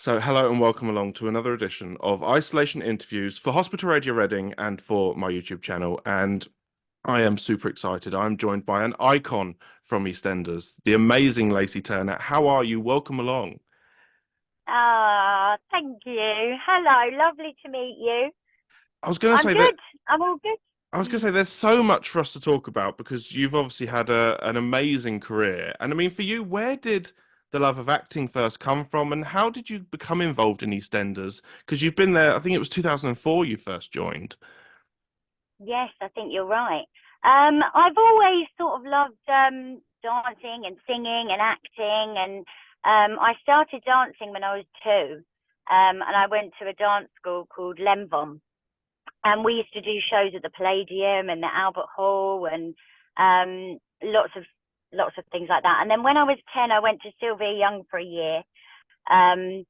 So, hello and welcome along to another edition of Isolation Interviews for Hospital Radio Reading and for my YouTube channel. And I am super excited. I'm joined by an icon from EastEnders, the amazing Lacey Turner. How are you? Welcome along. Ah, thank you. Hello, lovely to meet you. I was going to I'm say that good. I'm all I was going to good. say there's so much for us to talk about because you've obviously had an amazing career. And I mean, for you, where did the love of acting first come from, and how did you become involved in EastEnders? Because you've been there, I think it was 2004 you first joined. Yes, I think you're right. I've always sort of loved dancing and singing and acting, and I started dancing when I was two, and I went to a dance school called Lemvom, and we used to do shows at the Palladium and the Albert Hall, and lots of things like that. And then when I was 10, I went to Sylvia Young for a year. Um,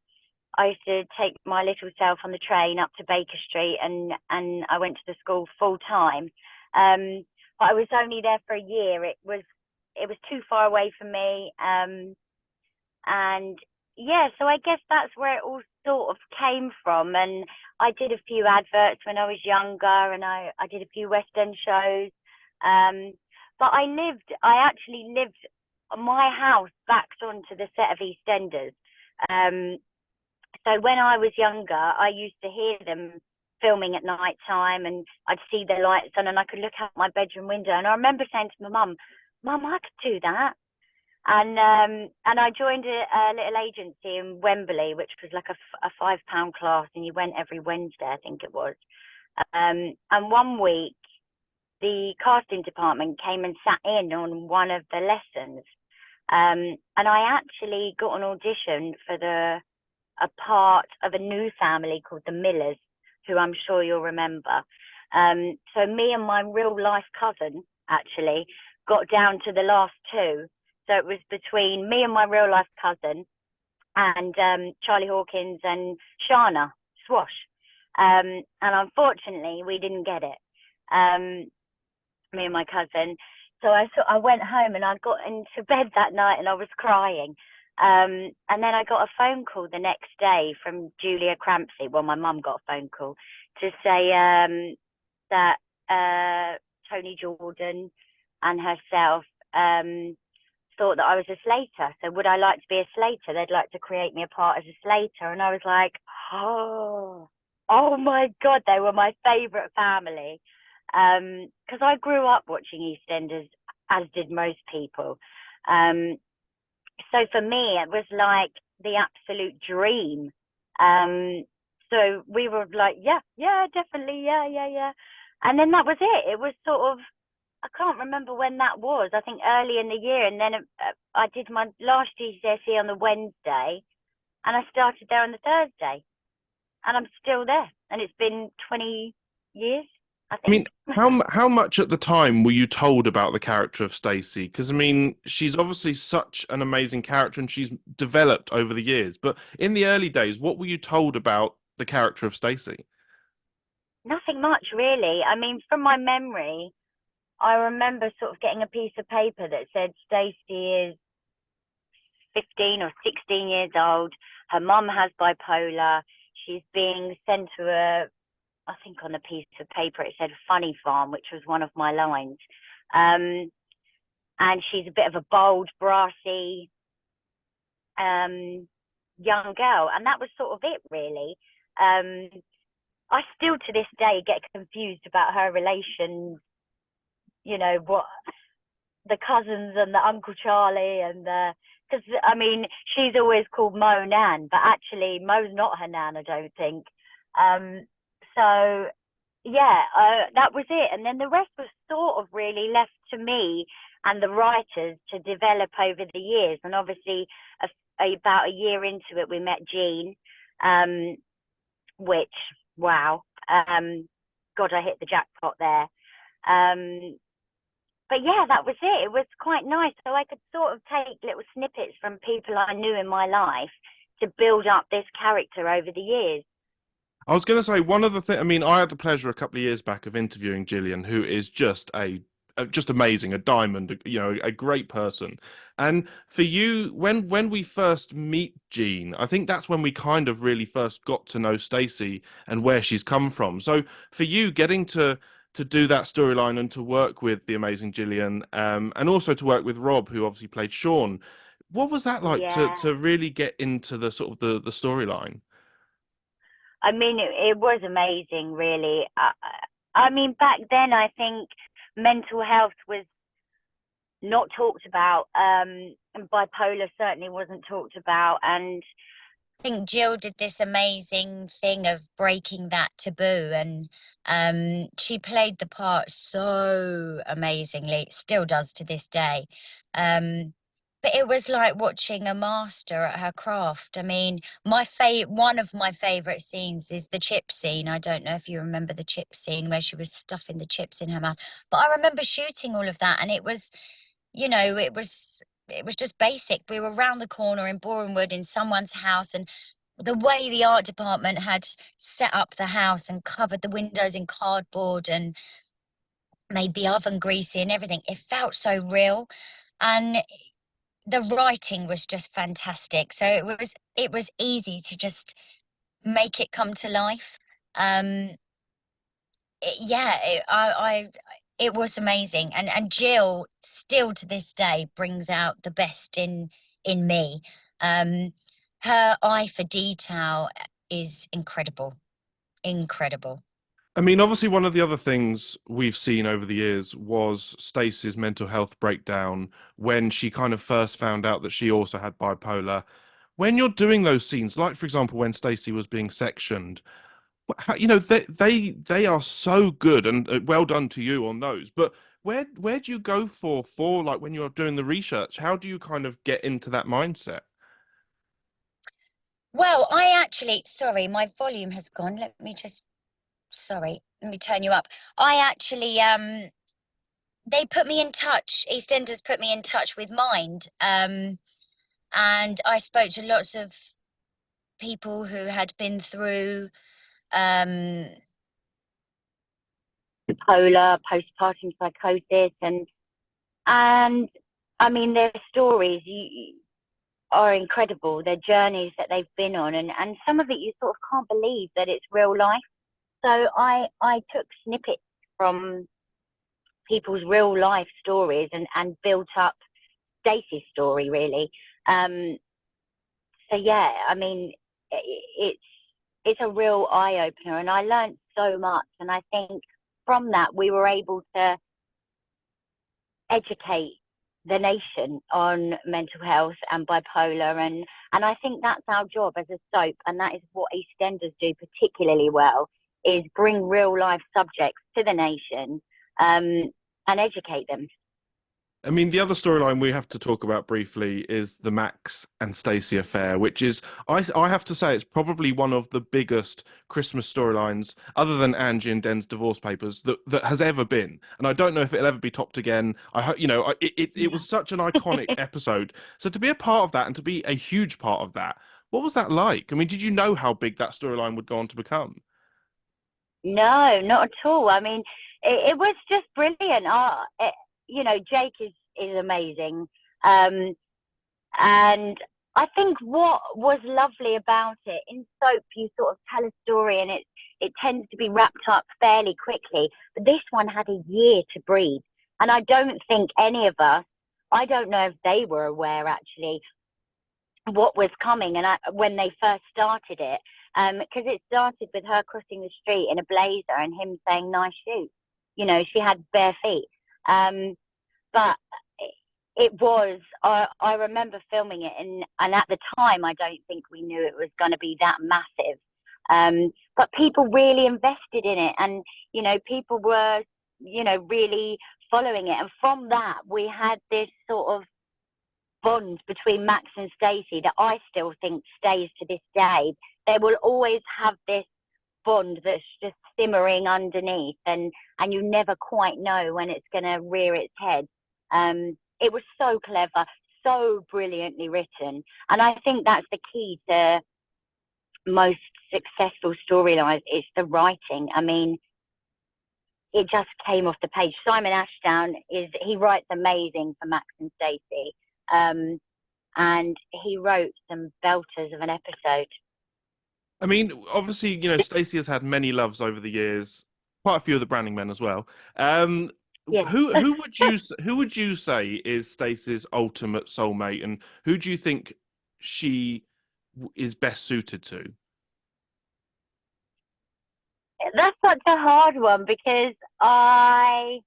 I used to take my little self on the train up to Baker Street, and I went to the school full time. But I was only there for a year. It was too far away from me. And yeah, so I guess that's where it all sort of came from. And I did a few adverts when I was younger, and I did a few West End shows. Um, but I actually lived, my house backs onto the set of EastEnders. Um, so when I was younger, I used to hear them filming at night time, and I'd see the lights on, and I could look out my bedroom window. And I remember saying to my mum, "Mum, I could do that." And I joined a little agency in Wembley, which was like a £5 class, and you went every Wednesday, I think it was. And one week, the casting department came and sat in on one of the lessons. And I actually got an audition for a part of a new family called the Millers, who I'm sure you'll remember. So me and my real life cousin actually got down to the last two. So it was between me and my real life cousin and Charlie Hawkins and Shana Swash. And unfortunately, we didn't get it. Um, Me and my cousin. So I went home and I got into bed that night and I was crying. And then I got a phone call the next day from Julia Crampsey. Well, my mum got a phone call to say that Tony Jordan and herself thought that I was a Slater. So would I like to be a Slater? They'd like to create me a part as a Slater. And I was like, oh my God, they were my favourite family. Because I grew up watching EastEnders, as did most people. Um, so for me, it was like the absolute dream. So we were like, yeah, definitely, yeah. And then that was it. It was sort of, I can't remember when that was. I think early in the year. And then I did my last GCSE on the Wednesday, and I started there on the Thursday. And I'm still there. And it's been 20 years, I I mean, think. how much at the time were you told about the character of Stacey? Because I mean, she's obviously such an amazing character and she's developed over the years. But in the early days, what were you told about the character of Stacey? Nothing much, really. I mean, from my memory, I remember sort of getting a piece of paper that said Stacey is 15 or 16 years old. Her mum has bipolar. She's being sent to I think on the piece of paper it said funny farm, which was one of my lines. Um, and she's a bit of a bold, brassy young girl. And that was sort of it, really. Um, I still to this day get confused about her relations, what the cousins and the Uncle Charlie and the, because I mean she's always called Mo Nan, but actually Mo's not her nan, I don't think. Um, so yeah, that was it, and then the rest was sort of really left to me and the writers to develop over the years. And obviously, about a year into it, we met Jean, um, which wow, God, I hit the jackpot there. Um, but yeah, that was it. It was quite nice. So I could sort of take little snippets from people I knew in my life to build up this character over the years. I was going to say one of the things. I mean, I had the pleasure a couple of years back of interviewing Gillian, who is just a just amazing, a diamond, you know, a great person. And for you, when we first meet Jean, I think that's when we kind of really first got to know Stacey and where she's come from. So for you, getting to do that storyline and to work with the amazing Gillian, and also to work with Rob, who obviously played Sean, what was that like Yeah. to really get into the sort of the storyline? I mean, it was amazing, really. I mean, back then, I think mental health was not talked about, and bipolar certainly wasn't talked about. And I think Jill did this amazing thing of breaking that taboo, and she played the part so amazingly, still does to this day. Um, but it was like watching a master at her craft. I mean, one of my favorite scenes is the chip scene. I don't know if you remember the chip scene where she was stuffing the chips in her mouth, but I remember shooting all of that, and it was, you know, it was just basic. We were round the corner in Borehamwood in someone's house, and the way the art department had set up the house and covered the windows in cardboard and made the oven greasy and everything, it felt so real. And the writing was just fantastic. So it was easy to just make it come to life. Um, yeah, it was amazing, and Jill still to this day brings out the best in me. Um, her eye for detail is incredible, incredible. I mean, obviously, one of the other things we've seen over the years was Stacey's mental health breakdown when she kind of first found out that she also had bipolar. When you're doing those scenes, like for example, when Stacey was being sectioned, you know, they are so good, and well done to you on those. But where do you go for like when you're doing the research? How do you kind of get into that mindset? Well, I actually, sorry, my volume has gone. Sorry, let me turn you up. I actually, they put me in touch. EastEnders put me in touch with Mind, and I spoke to lots of people who had been through um, bipolar, postpartum psychosis, and I mean, their stories are incredible. Their journeys that they've been on, and some of it you sort of can't believe that it's real life. So I took snippets from people's real life stories and built up Stacey's story, really. So yeah, I mean, it's a real eye opener, and I learned so much. And I think from that we were able to educate the nation on mental health and bipolar, and I think that's our job as a soap, and that is what EastEnders do particularly well, is bring real life subjects to the nation, and educate them. I mean, the other storyline we have to talk about briefly is the Max and Stacey affair, which is, I have to say, it's probably one of the biggest Christmas storylines, other than Angie and Den's divorce papers, that has ever been. And I don't know if it'll ever be topped again. I hope, you know, it was such an iconic episode. So to be a part of that and to be a huge part of that, what was that like? I mean, did you know how big that storyline would go on to become? No, not at all. I mean, it was just brilliant. You know, Jake is amazing. And I think what was lovely about it, in soap, you sort of tell a story and it tends to be wrapped up fairly quickly. But this one had a year to breathe. And I don't think any of us, I don't know if they were aware actually what was coming, and when they first started it, because it started with her crossing the street in a blazer and him saying nice shoes. You know, she had bare feet. But it was, I remember filming it, and at the time I don't think we knew it was going to be that massive. But people really invested in it, and you know, people were, you know, really following it, and from that we had this sort of bond between Max and Stacey that I still think stays to this day. They will always have this bond that's just simmering underneath, and you never quite know when it's going to rear its head. It was so clever, so brilliantly written, and I think that's the key to most successful storylines. It's the writing. I mean, it just came off the page. Simon Ashdown he writes amazing for Max and Stacey, and he wrote some belters of an episode. I mean, obviously, Stacey has had many loves over the years, quite a few of the Branning men as well. Yeah. Who would you say is Stacey's ultimate soulmate, and who do you think she is best suited to? That's such a hard one because I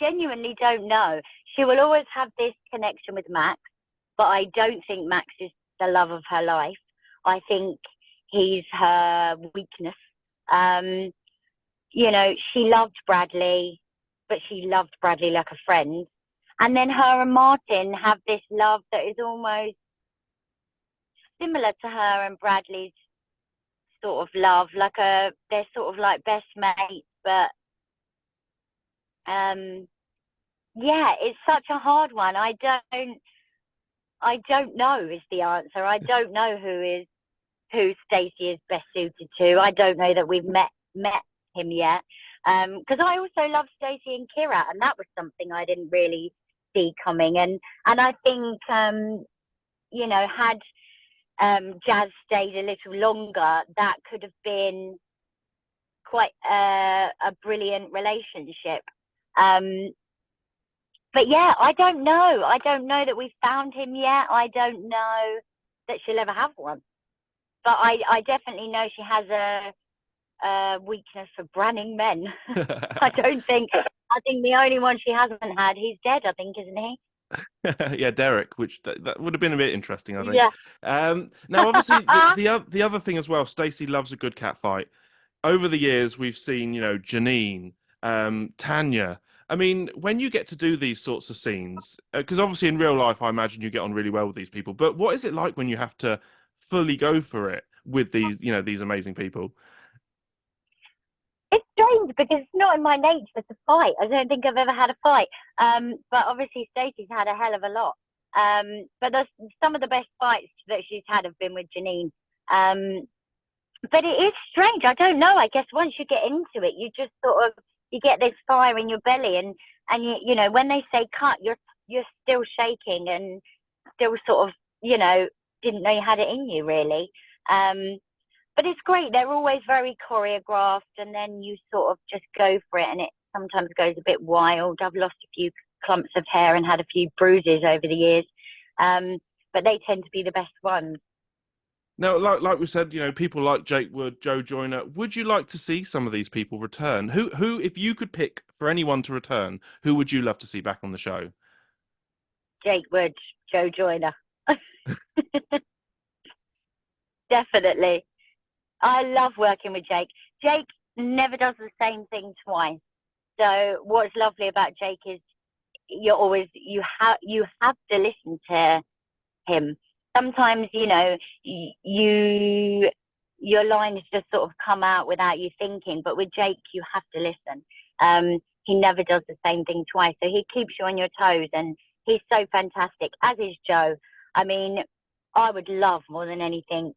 genuinely don't know. She will always have this connection with Max, but I don't think Max is the love of her life. I think he's her weakness. Um, she loved Bradley, but she loved Bradley like a friend. And then her and Martin have this love that is almost similar to her and Bradley's sort of love, they're sort of like best mates, but yeah, it's such a hard one. I don't know is the answer. I don't know who Stacey is best suited to. I don't know that we've met him yet. Because I also love Stacey and Kira, and that was something I didn't really see coming. And I think had Jazz stayed a little longer, that could have been quite a brilliant relationship. But yeah, I don't know. I don't know that we've found him yet. I don't know that she'll ever have one. But I definitely know she has a weakness for Branning men. I think the only one she hasn't had, he's dead, I think, isn't he? Yeah, Derek, which that would have been a bit interesting, I think. Yeah. Now, obviously, the other thing as well, Stacey loves a good cat fight. Over the years, we've seen, Janine, Tanya. I mean, when you get to do these sorts of scenes, because obviously in real life, I imagine you get on really well with these people. But what is it like when you have to fully go for it with these amazing people? It's strange because it's not in my nature to fight. I don't think I've ever had a fight. But obviously Stacey's had a hell of a lot. But some of the best fights that she's had have been with Janine. But it is strange. I don't know. I guess once you get into it, you just sort of you get this fire in your belly, and when they say cut, you're still shaking and still sort of didn't know you had it in you really. But it's great. They're always very choreographed, and then you sort of just go for it, and it sometimes goes a bit wild. I've lost a few clumps of hair and had a few bruises over the years, but they tend to be the best ones. Now, like we said, people like Jake Wood, Joe Joyner. Would you like to see some of these people return? Who, if you could pick for anyone to return, who would you love to see back on the show? Jake Wood, Joe Joyner. Definitely. I love working with Jake. Jake never does the same thing twice. So what's lovely about Jake is you have to listen to him. Sometimes, your lines just sort of come out without you thinking, but with Jake, you have to listen. He never does the same thing twice. So he keeps you on your toes, and he's so fantastic, as is Joe. I mean, I would love more than anything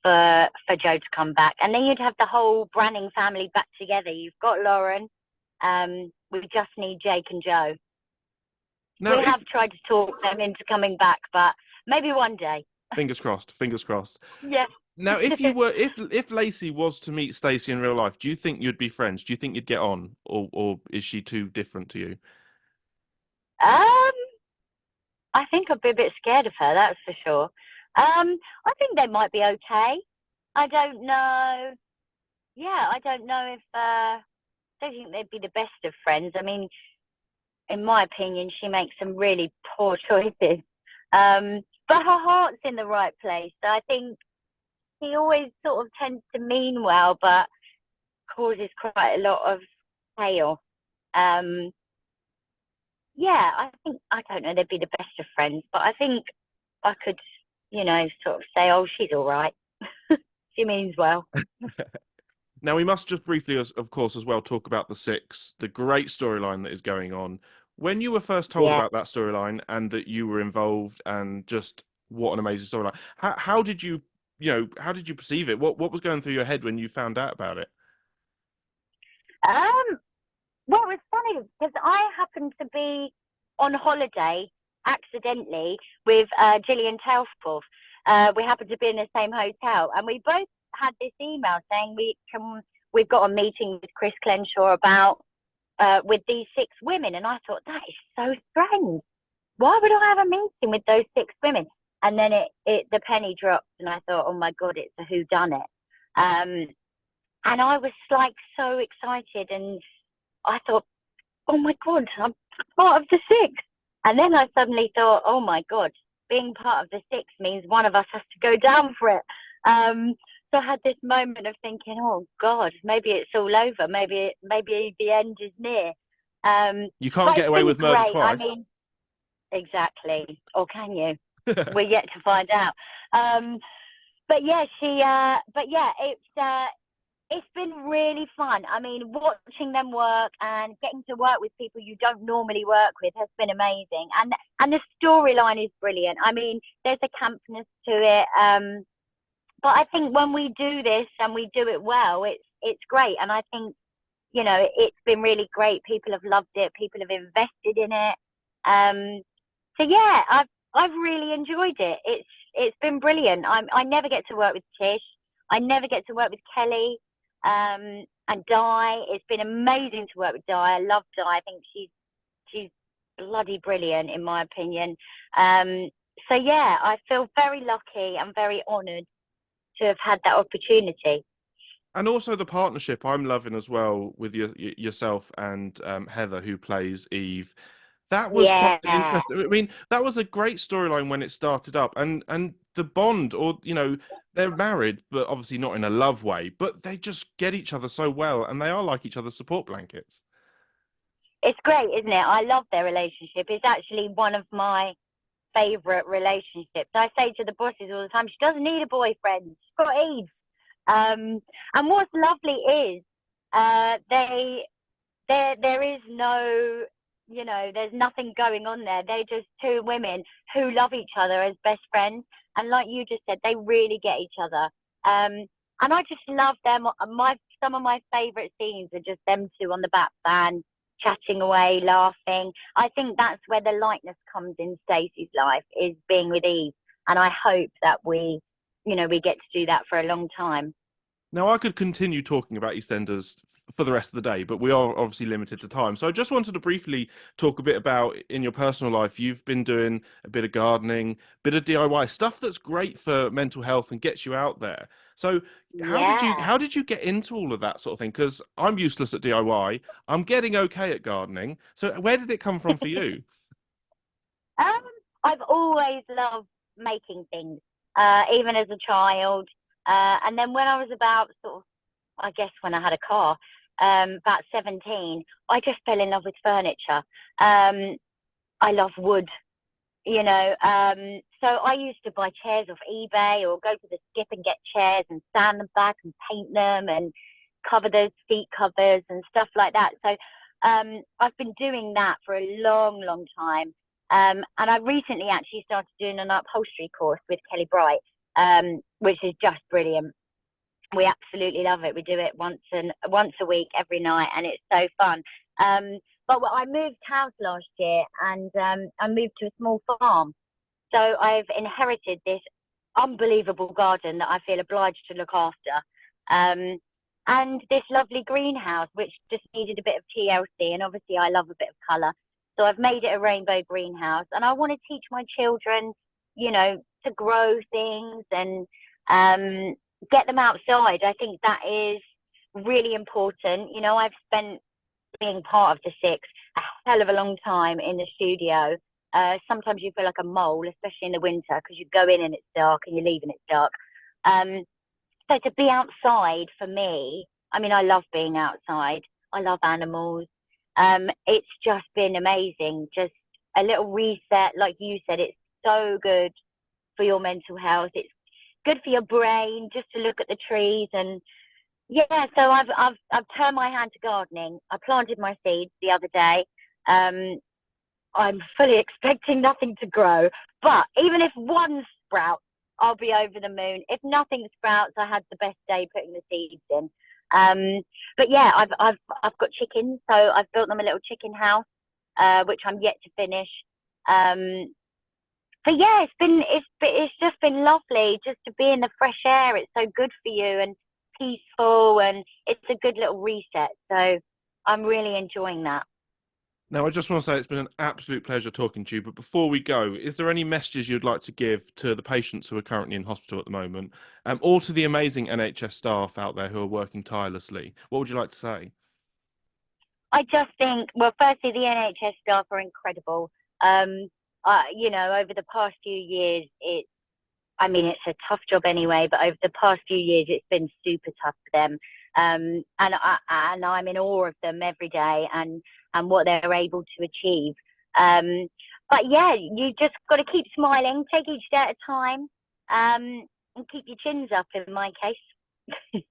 for Joe to come back. And then you'd have the whole Branning family back together. You've got Lauren. We just need Jake and Joe. Now, we have tried to talk them into coming back, but maybe one day. Fingers crossed. Fingers crossed. Yeah. Now, if Lacey was to meet Stacey in real life, do you think you'd be friends? Do you think you'd get on, or is she too different to you? I think I'd be a bit scared of her, that's for sure. I think they might be okay. I don't know. Yeah, I don't know if I don't think they'd be the best of friends. I mean, in my opinion, she makes some really poor choices. But her heart's in the right place. So I think he always sort of tends to mean well, but causes quite a lot of chaos. Yeah, I don't know, they'd be the best of friends, but I think I could, sort of say, oh, she's all right. She means well. Now, we must just briefly, of course, as well, talk about the Six, the great storyline that is going on. When you were first told about that storyline and that you were involved, and just what an amazing storyline, how did you perceive it? What was going through your head when you found out about it? Well, it was funny because I happened to be on holiday accidentally with Gillian Tailforth. We happened to be in the same hotel, and we both had this email saying we've got a meeting with Chris Clenshaw about with these 6 women, and I thought that is so strange. Why would I have a meeting with those 6 women? And then the penny dropped, and I thought, oh my God, it's a whodunit. And I was like so excited, and I thought, oh my God, I'm part of the 6. And then I suddenly thought, oh my God, being part of the 6 means one of us has to go down for it. So I had this moment of thinking, oh God, maybe it's all over. Maybe the end is near. You can't get away with murder great. twice. I mean, exactly. Or can you? We're yet to find out. But yeah, it's been really fun. I mean, watching them work and getting to work with people you don't normally work with has been amazing. And the storyline is brilliant. I mean, there's a campness to it. But I think when we do this and we do it well, it's great. And I think, you know, it's been really great. People have loved it. People have invested in it. So yeah, I've really enjoyed it. It's been brilliant. I never get to work with Tish. I never get to work with Kelly. And Di. It's been amazing to work with Di. I love Di. I think she's bloody brilliant in my opinion. So yeah, I feel very lucky and very honoured to have had that opportunity. And also the partnership I'm loving as well with yourself and Heather, who plays Eve. That was quite Yeah. interesting. I mean, that was a great storyline when it started up, and the bond, or you know, they're married, but obviously not in a love way, but they just get each other so well, and they are like each other's support blankets. It's great, isn't it? I love their relationship. It's actually one of my favourite relationships. I say to the bosses all the time, she doesn't need a boyfriend. She's got Eve. And what's lovely is there is no, you know, there's nothing going on there. They're just 2 women who love each other as best friends. And like you just said, they really get each other. And I just love them. Some of my favourite scenes are just them 2 on the back van, chatting away, laughing. I think that's where the lightness comes in Stacey's life, is being with Eve. And I hope that we get to do that for a long time. Now, I could continue talking about EastEnders for the rest of the day, but we are obviously limited to time. So I just wanted to briefly talk a bit about, in your personal life, you've been doing a bit of gardening, bit of DIY, stuff that's great for mental health and gets you out there. So how did you get into all of that sort of thing? Because I'm useless at DIY. I'm getting okay at gardening. So where did it come from for you? I've always loved making things, even as a child. And then when I was about I guess when I had a car, about 17, I just fell in love with furniture. I love wood, you know. So I used to buy chairs off eBay or go to the Skip and get chairs and sand them back and paint them and cover those seat covers and stuff like that. So I've been doing that for a long, long time. And I recently actually started doing an upholstery course with Kelly Bright, which is just brilliant. We absolutely love it. We do it once a week, every night, and it's so fun. But I moved house last year, and I moved to a small farm. So I've inherited this unbelievable garden that I feel obliged to look after. And this lovely greenhouse, which just needed a bit of TLC, and obviously I love a bit of colour. So I've made it a rainbow greenhouse, and I want to teach my children, you know, to grow things and get them outside. I think that is really important. You know, I've spent being part of the 6 a hell of a long time in the studio. Sometimes you feel like a mole, especially in the winter, because you go in and it's dark and you leave and it's dark. So to be outside for me, I mean, I love being outside. I love animals. It's just been amazing. Just a little reset, like you said. It's so good for your mental health. It's good for your brain just to look at the trees. And yeah, so I've turned my hand to gardening. I planted my seeds the other day. I'm fully expecting nothing to grow, but even if one sprouts, I'll be over the moon. If nothing sprouts, I had the best day putting the seeds in. But yeah, I've got chickens, so I've built them a little chicken house, which I'm yet to finish. But yeah, it's just been lovely just to be in the fresh air. It's so good for you and peaceful, and it's a good little reset. So I'm really enjoying that. Now, I just want to say it's been an absolute pleasure talking to you. But before we go, is there any messages you'd like to give to the patients who are currently in hospital at the moment, or to the amazing NHS staff out there who are working tirelessly? What would you like to say? I just think, well, firstly, the NHS staff are incredible. You know, over the past few years, I mean, it's a tough job anyway, but over the past few years, it's been super tough for them. And I'm in awe of them every day and what they're able to achieve. But yeah, you just got to keep smiling, take each day at a time, and keep your chins up in my case.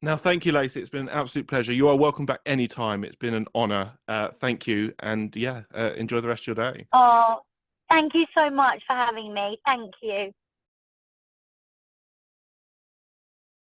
Now, thank you, Lacey. It's been an absolute pleasure. You are welcome back anytime. It's been an honor. Thank you. And yeah, enjoy the rest of your day. Oh, thank you so much for having me. Thank you.